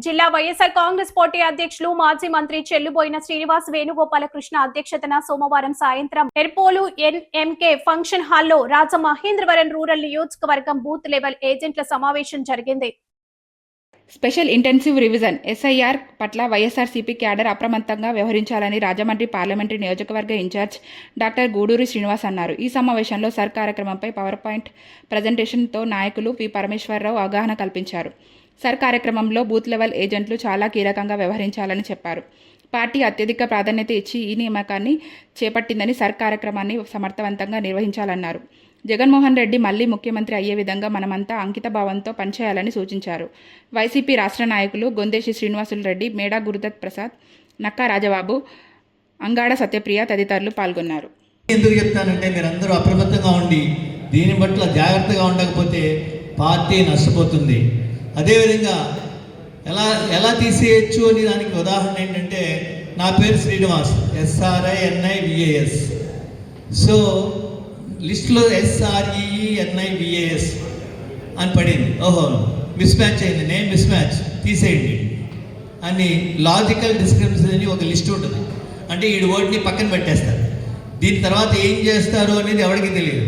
జిల్లా వైఎస్ఆర్ కాంగ్రెస్ పార్టీ అధ్యక్షులు మాజీ మంత్రి చెల్లుబోయిన శ్రీనివాస్ వేణుగోపాలకృష్ణ అధ్యక్షతన సోమవారం సాయంత్రం ఎర్పోలు ఎన్ఎంకే ఫంక్షన్ హాల్లో రాజమహేంద్రవరం రూరల్ నియోజకవర్గం బూత్ లెవెల్ ఏజెంట్ల సమావేశం జరిగింది. స్పెషల్ ఇంటెన్సివ్ రివిజన్ ఎస్ఐఆర్ పట్ల వైఎస్ఆర్సీపీ క్యాడర్ అప్రమత్తంగా వ్యవహరించాలని రాజమండ్రి పార్లమెంటరీ నియోజకవర్గ ఇన్ఛార్జ్ డాక్టర్ గూడూరి శ్రీనివాస్ అన్నారు. ఈ సమావేశంలో సర్ కార్యక్రమంపై పవర్ పాయింట్ ప్రజెంటేషన్తో నాయకులు పి పరమేశ్వరరావు అవగాహన కల్పించారు. సర్ కార్యక్రమంలో బూత్ లెవెల్ ఏజెంట్లు చాలా కీలకంగా వ్యవహరించాలని చెప్పారు. పార్టీ అత్యధిక ప్రాధాన్యత ఇచ్చి ఈ నియామకాన్ని చేపట్టిందని సర్ కార్యక్రమాన్ని సమర్థవంతంగా నిర్వహించాలన్నారు. జగన్మోహన్ రెడ్డి మళ్లీ ముఖ్యమంత్రి అయ్యే విధంగా మనమంతా అంకిత భావంతో పనిచేయాలని సూచించారు. వైసీపీ రాష్ట్ర నాయకులు గొందేశి శ్రీనివాసులు రెడ్డి, మేడా గురుదత్ ప్రసాద్, నక్కా రాజబాబు, అంగాడ సత్యప్రియ తదితరులు పాల్గొన్నారు. ఎందుకు చెప్తానంటే మీరందరూ అప్రమత్తంగా ఉండి దీని పట్ల జాగ్రత్తగా ఉండకపోతే పార్టీ నష్టపోతుంది. అదేవిధంగా ఎలా తీసేయచ్చు అని దానికి ఉదాహరణ ఏంటంటే నా పేరు శ్రీనివాస్, SRINIVAS. సో లిస్టులో SREENIVAS అని పడింది. ఓహో మిస్ మ్యాచ్ అయింది, నేమ్ మిస్ మ్యాచ్, తీసేయండి అని లాజికల్ డిస్క్రిప్షన్ అని ఒక లిస్ట్ ఉంటుంది. అంటే ఈ వర్డ్ని పక్కన పెట్టేస్తారు. దీని తర్వాత ఏం చేస్తారు అనేది ఎవరికి తెలియదు.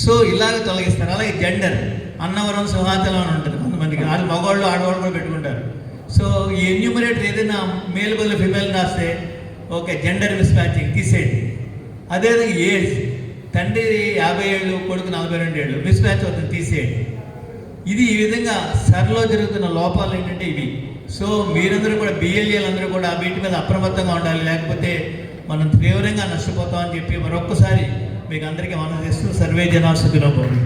సో ఇలాగ తొలగిస్తారు. అలాగే జెండర్ అన్నవరం సింహాచలం అని ఉంటుంది. కొంతమందికి వాళ్ళు మగవాళ్ళు ఆడవాళ్ళు కూడా పెట్టుకుంటారు. సో ఈ ఎన్యూమరేటర్ ఏదైనా మేల్ బదులు ఫిమేల్ రాస్తే ఓకే జెండర్ మిస్ మ్యాచింగ్ తీసేయండి. అదేవిధంగా ఏజ్, తండ్రి 50 ఏళ్ళు, కొడుకు 42 ఏళ్ళు, మిస్ మ్యాచ్ అవుతుంది, తీసేయండి. ఇది ఈ విధంగా సర్లో జరుగుతున్న లోపాలు ఏంటంటే ఇవి. సో మీరందరూ కూడా BLAలు అందరూ కూడా వీటి మీద అప్రమత్తంగా ఉండాలి, లేకపోతే మనం తీవ్రంగా నష్టపోతామని చెప్పి మరొక్కసారి మీకు అందరికీ మనం చేస్తూ సర్వే జనా సుఖినో భవంతు.